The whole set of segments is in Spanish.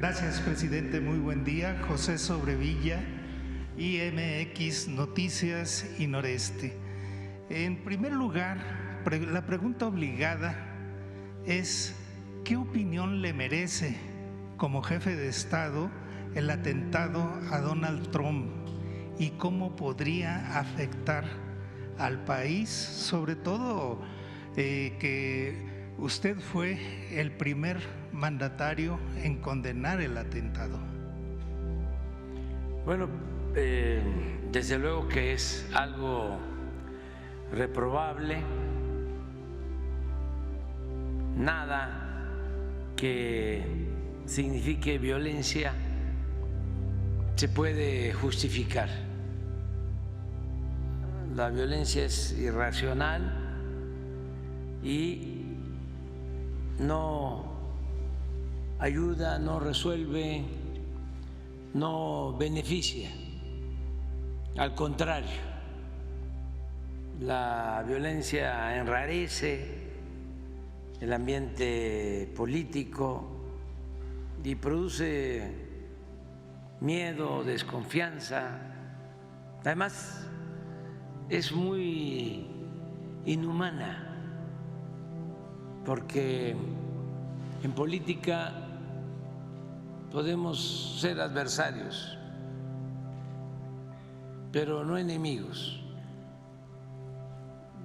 Gracias, presidente. Muy buen día. José Sobrevilla, IMX Noticias y Noreste. En primer lugar, la pregunta obligada es: ¿qué opinión le merece como jefe de Estado el atentado a Donald Trump y cómo podría afectar al país, sobre todo que usted fue el primer mandatario en condenar el atentado? Bueno, desde luego que es algo reprobable. Nada que signifique violencia se puede justificar. La violencia es irracional y no ayuda, no resuelve, no beneficia. Al contrario, la violencia enrarece el ambiente político y produce miedo, desconfianza. Además, es muy inhumana, porque en política podemos ser adversarios, pero no enemigos.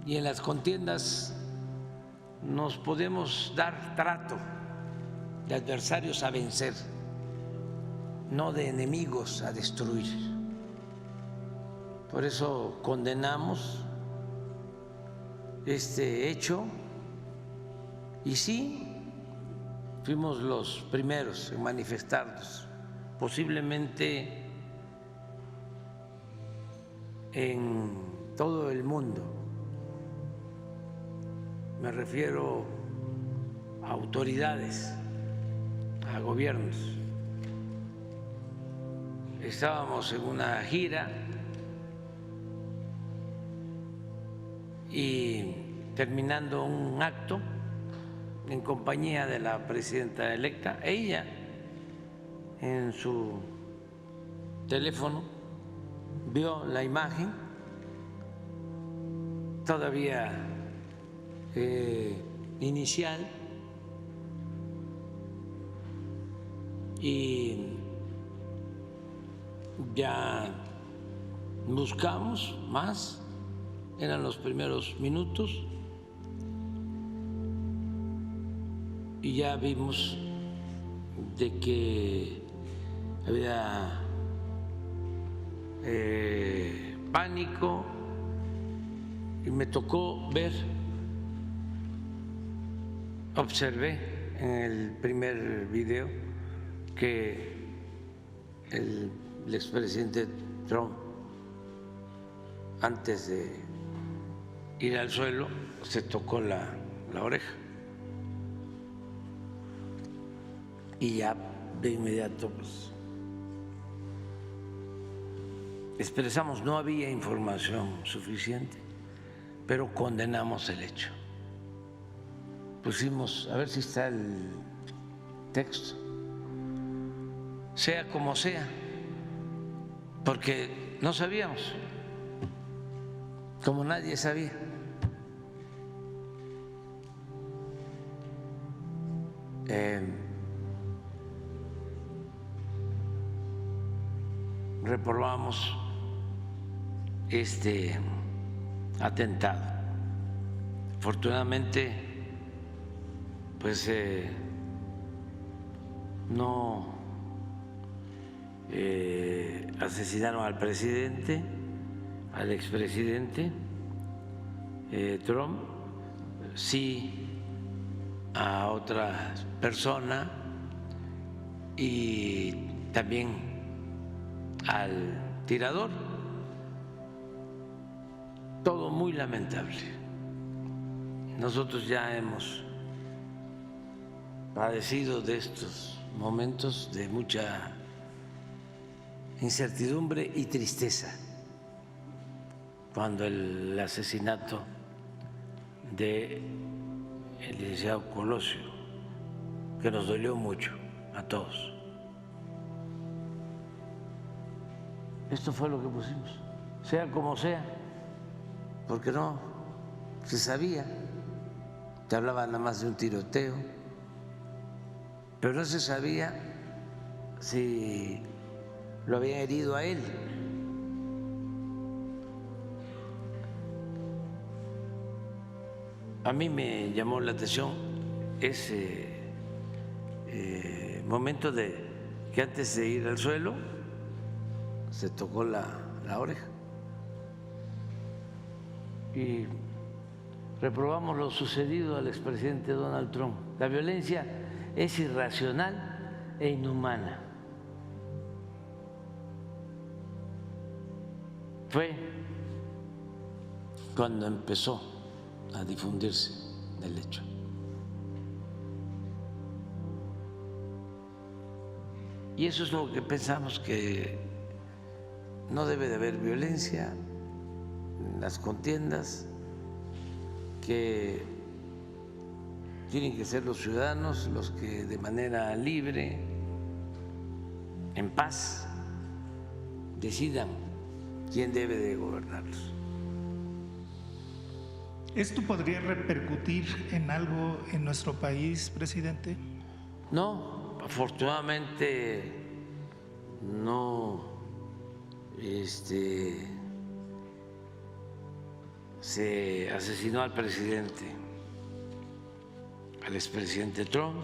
Y en las contiendas nos podemos dar trato de adversarios a vencer, no de enemigos a destruir. Por eso condenamos este hecho y sí, fuimos los primeros en manifestarnos, posiblemente en todo el mundo. Me refiero a autoridades, a gobiernos. Estábamos en una gira y terminando un acto en compañía de la presidenta electa, ella en su teléfono vio la imagen todavía inicial y ya buscamos más, eran los primeros minutos y ya vimos de que había pánico y me tocó ver, observé en el primer video que el expresidente Trump, antes de ir al suelo, se tocó la oreja. Y ya de inmediato pues, expresamos, no había información suficiente, pero condenamos el hecho. Pusimos, a ver si está el texto, sea como sea, porque no sabíamos, como nadie sabía. Reprobamos este atentado. Afortunadamente, pues no asesinaron al presidente, al expresidente Trump, sí a otra persona y también al tirador. Todo muy lamentable. Nosotros ya hemos padecido de estos momentos de mucha incertidumbre y tristeza, cuando el asesinato del licenciado Colosio, que nos dolió mucho a todos. Esto fue lo que pusimos, sea como sea, porque no se sabía, te hablaba nada más de un tiroteo, pero no se sabía si lo habían herido a él. A mí me llamó la atención ese momento de que antes de ir al suelo se tocó la oreja y reprobamos lo sucedido al expresidente Donald Trump. La violencia es irracional e inhumana. Fue cuando empezó a difundirse el hecho. Y eso es lo que pensamos, que no debe de haber violencia en las contiendas, que tienen que ser los ciudadanos los que de manera libre, en paz, decidan quién debe de gobernarlos. ¿Esto podría repercutir en algo en nuestro país, presidente? No, afortunadamente no se asesinó al presidente, al expresidente Trump.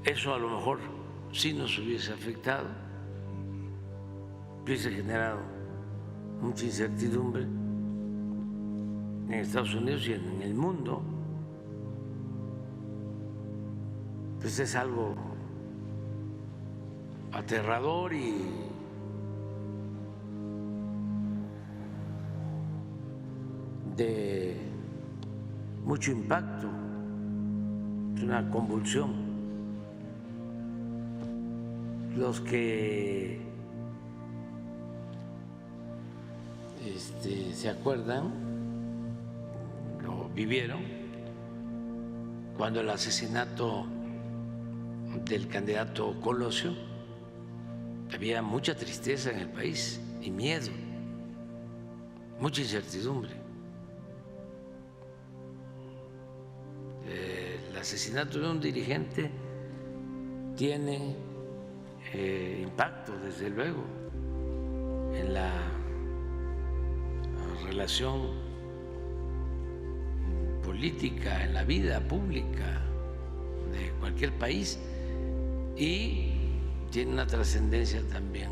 Eso a lo mejor sí nos hubiese afectado, hubiese generado mucha incertidumbre en Estados Unidos y en el mundo. Pues es algo aterrador y de mucho impacto, es una convulsión. Los que se acuerdan, lo vivieron, cuando el asesinato del candidato Colosio, había mucha tristeza en el país y miedo, mucha incertidumbre. El asesinato de un dirigente tiene impacto, desde luego, en la relación política, en la vida pública de cualquier país, y tiene una trascendencia también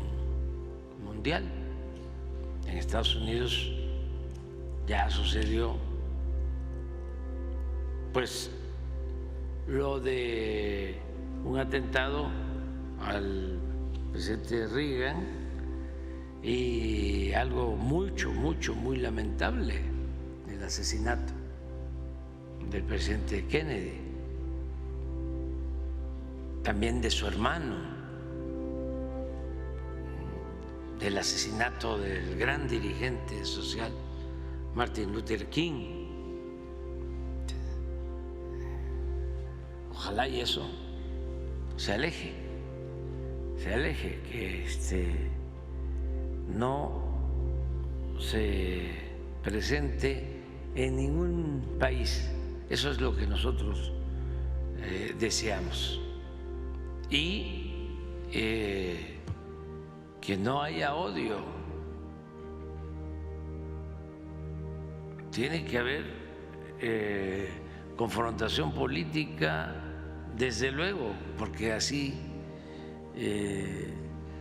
mundial. En Estados Unidos ya sucedió pues lo de un atentado al presidente Reagan y algo muy lamentable, el asesinato del presidente Kennedy, también de su hermano, del asesinato del gran dirigente social Martin Luther King. Ojalá y eso se aleje, que no se presente en ningún país. Eso es lo que nosotros deseamos. Y que no haya odio. Tiene que haber confrontación política, desde luego, porque así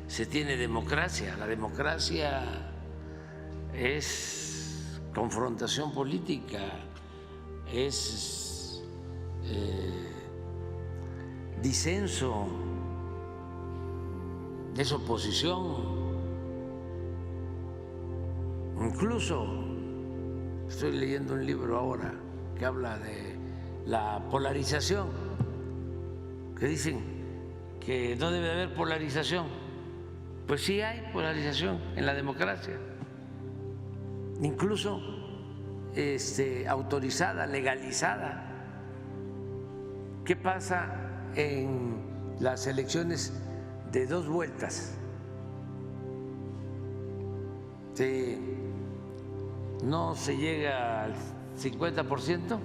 se tiene democracia. La democracia es confrontación política, es disenso, es oposición. Incluso estoy leyendo un libro ahora que habla de la polarización, que dicen que no debe haber polarización. Pues sí hay polarización en la democracia, incluso autorizada, legalizada. ¿Qué pasa en las elecciones de 2 vueltas. Si no se llega al 50%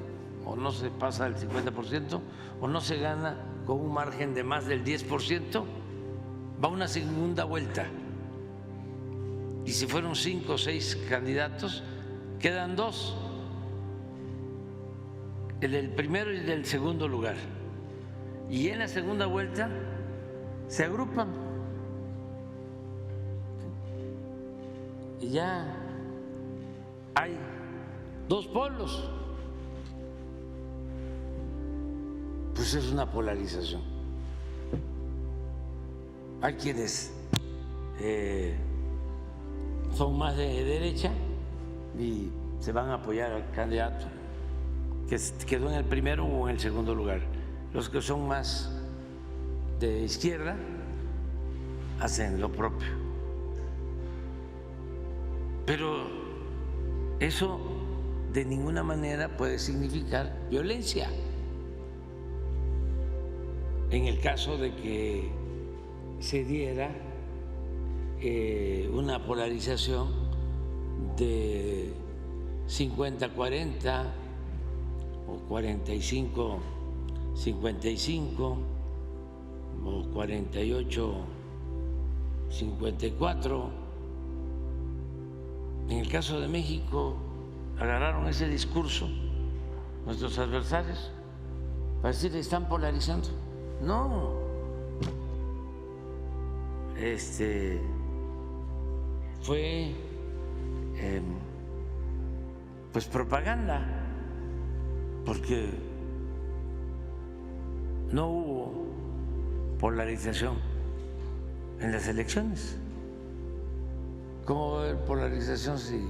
o no se pasa al 50% o no se gana con un margen de más del 10%, va a una segunda vuelta. Y si fueron 5 o 6 candidatos, quedan 2, el del primero y el del segundo lugar. Y en la segunda vuelta se agrupan y ya hay 2 polos. Pues es una polarización. Hay quienes son más de derecha y se van a apoyar al candidato que quedó en el primero o en el segundo lugar. Los que son más de izquierda hacen lo propio. Pero eso de ninguna manera puede significar violencia. En el caso de que se diera una polarización de 50-40 o 45-55 o 48-54. En el caso de México agarraron ese discurso nuestros adversarios para decir están polarizando. No, fue pues propaganda, porque no hubo polarización en las elecciones. ¿Cómo va a haber polarización si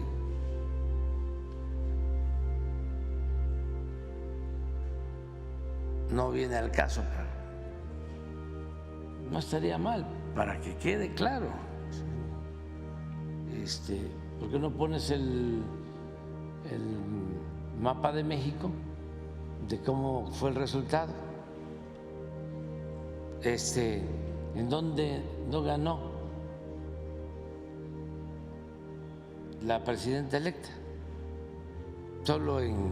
no viene al caso? No estaría mal, para que quede claro. ¿Por qué no pones el mapa de México de cómo fue el resultado? En donde no ganó la presidenta electa, solo en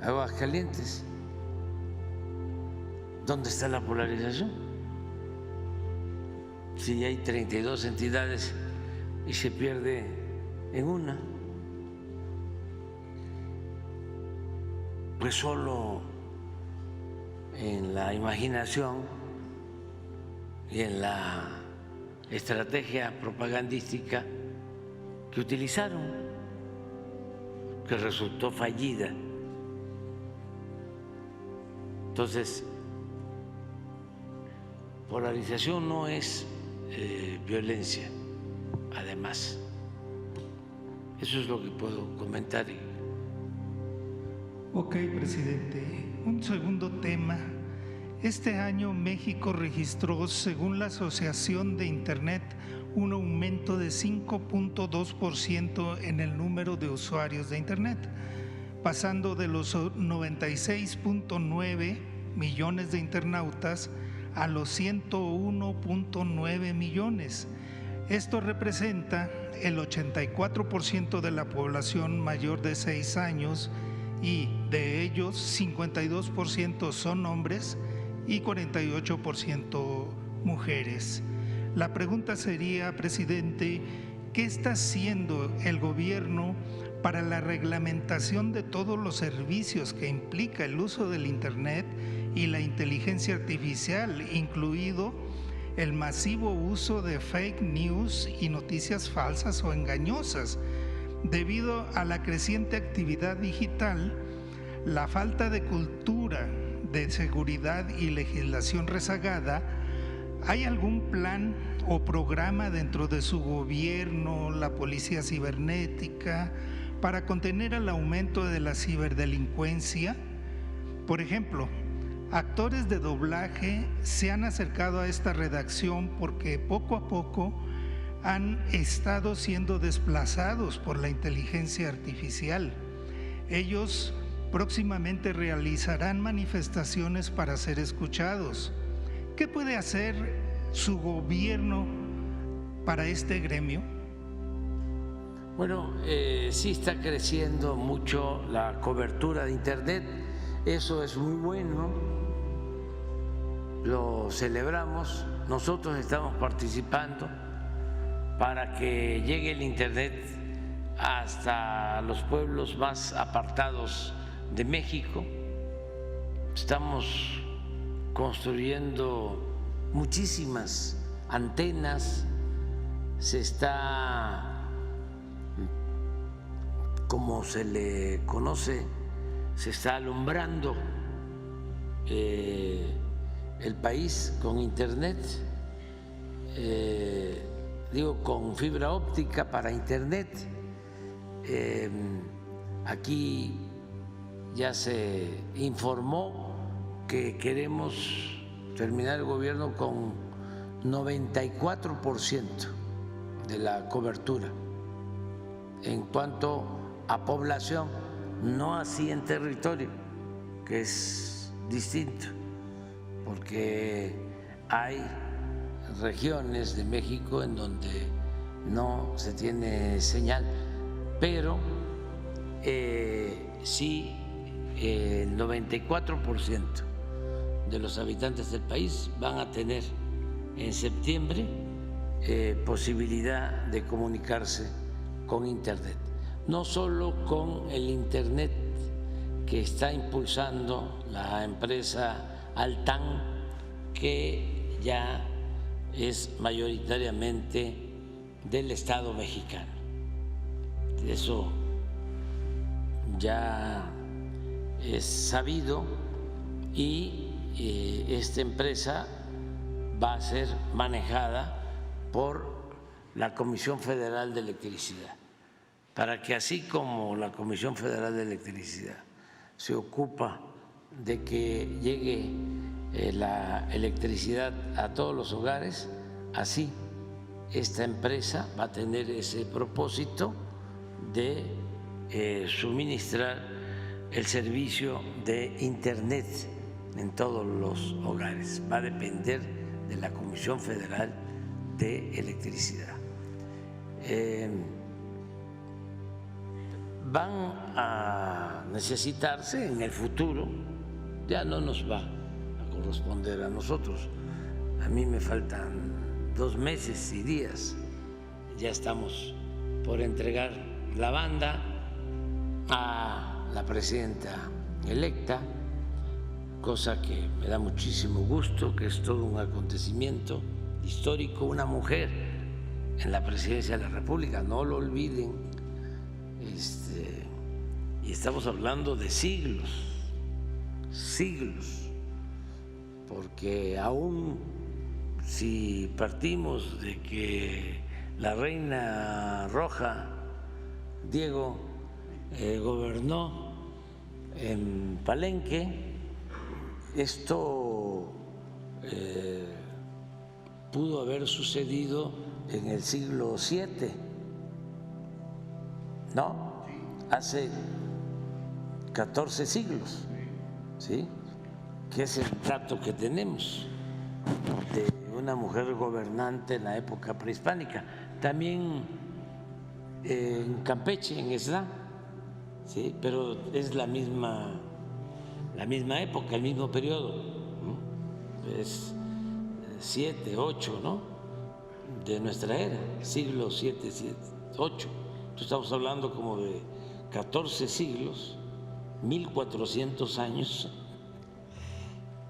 Aguascalientes. ¿Dónde está la polarización? Si hay 32 entidades y se pierde en una, pues solo en la imaginación y en la estrategia propagandística que utilizaron, que resultó fallida. Entonces, polarización no es violencia, además. Eso es lo que puedo comentar. Ok, presidente. Un segundo tema. Este año México registró, según la Asociación de Internet, un aumento de 5.2% en el número de usuarios de Internet, pasando de los 96.9 millones de internautas a los 101.9 millones. Esto representa el 84% de la población mayor de 6 años y de ellos 52% son hombres y 48% mujeres. La pregunta sería, presidente, ¿qué está haciendo el gobierno para la reglamentación de todos los servicios que implica el uso del Internet y la inteligencia artificial, incluido el masivo uso de fake news y noticias falsas o engañosas? Debido a la creciente actividad digital, la falta de cultura de seguridad y legislación rezagada, ¿hay algún plan o programa dentro de su gobierno, la policía cibernética, para contener el aumento de la ciberdelincuencia? Por ejemplo, actores de doblaje se han acercado a esta redacción porque poco a poco han estado siendo desplazados por la inteligencia artificial. Ellos próximamente realizarán manifestaciones para ser escuchados. ¿Qué puede hacer su gobierno para este gremio? Bueno, sí está creciendo mucho la cobertura de Internet, eso es muy bueno, lo celebramos, nosotros estamos participando para que llegue el Internet hasta los pueblos más apartados de México. Estamos construyendo muchísimas antenas, se está, como se le conoce, se está alumbrando el país con Internet, con fibra óptica para Internet. Aquí ya se informó que queremos terminar el gobierno con 94% de la cobertura en cuanto a población, no así en territorio, que es distinto, porque hay regiones de México en donde no se tiene señal, pero sí el 94% de los habitantes del país van a tener en septiembre posibilidad de comunicarse con Internet. No solo con el Internet que está impulsando la empresa Altán, que ya es mayoritariamente del Estado mexicano. Eso ya es sabido y esta empresa va a ser manejada por la Comisión Federal de Electricidad, para que así como la Comisión Federal de Electricidad se ocupa de que llegue la electricidad a todos los hogares, así esta empresa va a tener ese propósito de suministrar el servicio de Internet en todos los hogares. Va a depender de la Comisión Federal de Electricidad. Van a necesitarse en el futuro, ya no nos va a corresponder a nosotros. A mí me faltan 2 meses y días, ya estamos por entregar la banda a la presidenta electa, cosa que me da muchísimo gusto, que es todo un acontecimiento histórico, una mujer en la presidencia de la República, no lo olviden. Y estamos hablando de siglos, porque aún si partimos de que la reina roja, Diego, gobernó en Palenque, esto pudo haber sucedido en el siglo VII, ¿no? Hace 14 siglos, ¿sí? Que es el trato que tenemos de una mujer gobernante en la época prehispánica. También en Campeche, en Esla, ¿sí? Pero es la misma época, el mismo periodo, ¿no? Es 7, 8, ¿no? De nuestra era, siglo 7, 8. Estamos hablando como de 14 siglos, 1400 años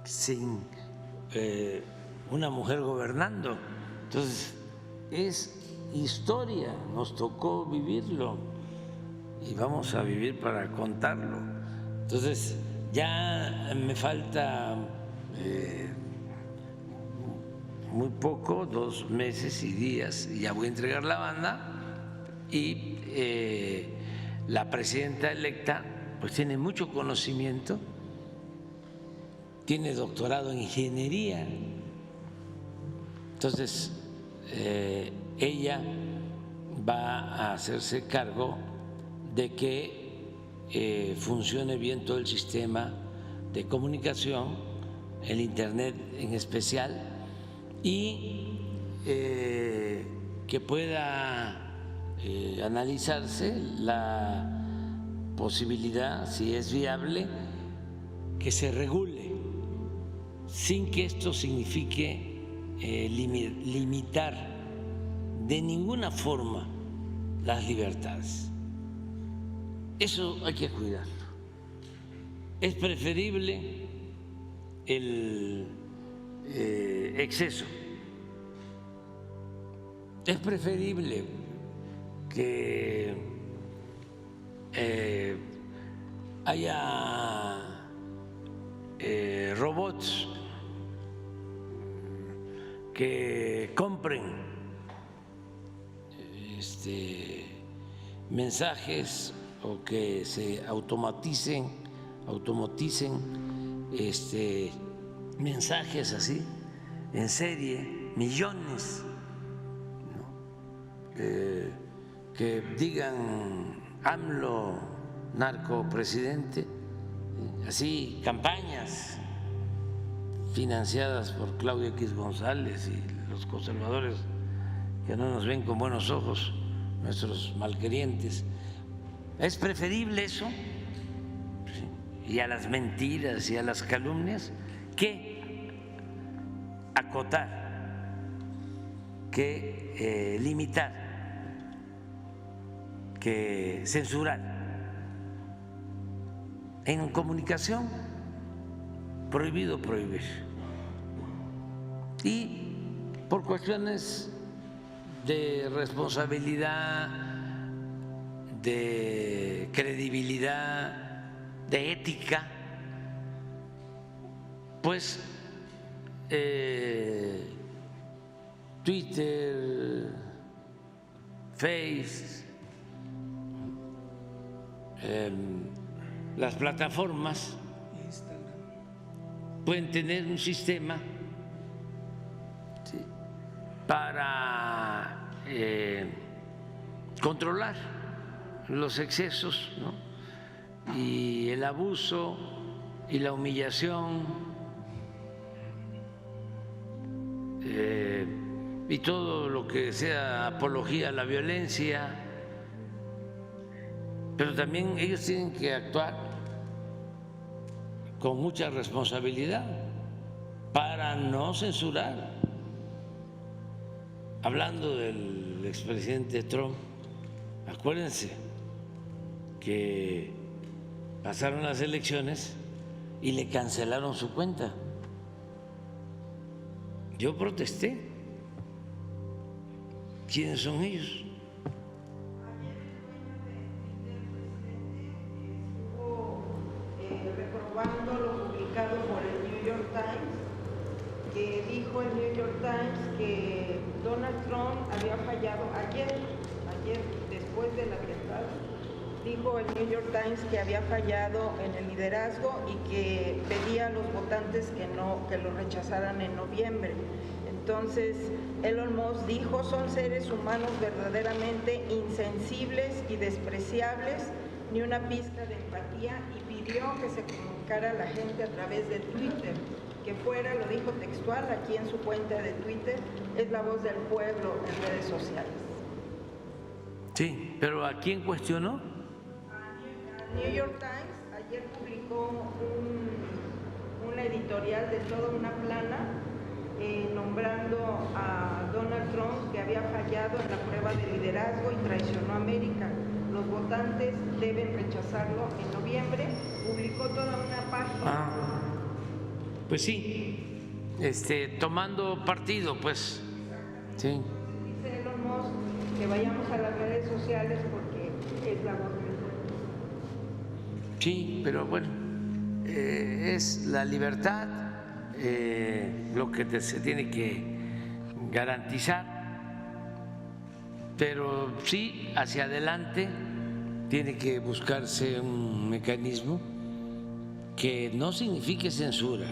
sin una mujer gobernando. Entonces, es historia, nos tocó vivirlo y vamos a vivir para contarlo. Entonces, ya me falta muy poco, 2 meses y días, y ya voy a entregar la banda. Y la presidenta electa pues tiene mucho conocimiento, tiene doctorado en ingeniería, entonces ella va a hacerse cargo de que funcione bien todo el sistema de comunicación, el Internet en especial, y que pueda analizarse la posibilidad, si es viable, que se regule sin que esto signifique limitar de ninguna forma las libertades. Eso hay que cuidarlo. Es preferible el exceso. Es preferible que haya robots que compren mensajes o que se automaticen mensajes así en serie, millones, ¿no? Que digan AMLO narcopresidente, así campañas financiadas por Claudio X González y los conservadores que no nos ven con buenos ojos, nuestros malquerientes. Es preferible eso, ¿sí?, y a las mentiras y a las calumnias, que acotar, que limitar, que censurar. En comunicación, prohibido prohibir. Y por cuestiones de responsabilidad, de credibilidad, de ética, pues Twitter, Face, las plataformas pueden tener un sistema, ¿sí?, para controlar los excesos, ¿no?, y el abuso y la humillación y todo lo que sea apología a la violencia, pero también ellos tienen que actuar con mucha responsabilidad para no censurar. Hablando del expresidente Trump, acuérdense que pasaron las elecciones y le cancelaron su cuenta. Yo protesté. ¿Quiénes son ellos? Reprobando lo publicado por el New York Times, que dijo el New York Times que Donald Trump había fallado ayer después del atentado. Dijo el New York Times que había fallado en el liderazgo y que pedía a los votantes que lo rechazaran en noviembre. Entonces, Elon Musk dijo: son seres humanos verdaderamente insensibles y despreciables, ni una pizca de empatía, y pidió que se comunicara a la gente a través de Twitter, que fuera, lo dijo textual aquí en su cuenta de Twitter, es la voz del pueblo en redes sociales. Sí, pero ¿a quién cuestionó? New York Times ayer publicó una editorial de toda una plana nombrando a Donald Trump que había fallado en la prueba de liderazgo y traicionó a América. Los votantes deben rechazarlo en noviembre. Publicó toda una página. Pues sí, tomando partido, pues. Sí. Dice Elon Musk que vayamos a las redes sociales porque es la voz del pueblo. Sí, pero bueno, es la libertad lo que se tiene que garantizar, pero sí, hacia adelante tiene que buscarse un mecanismo que no signifique censura,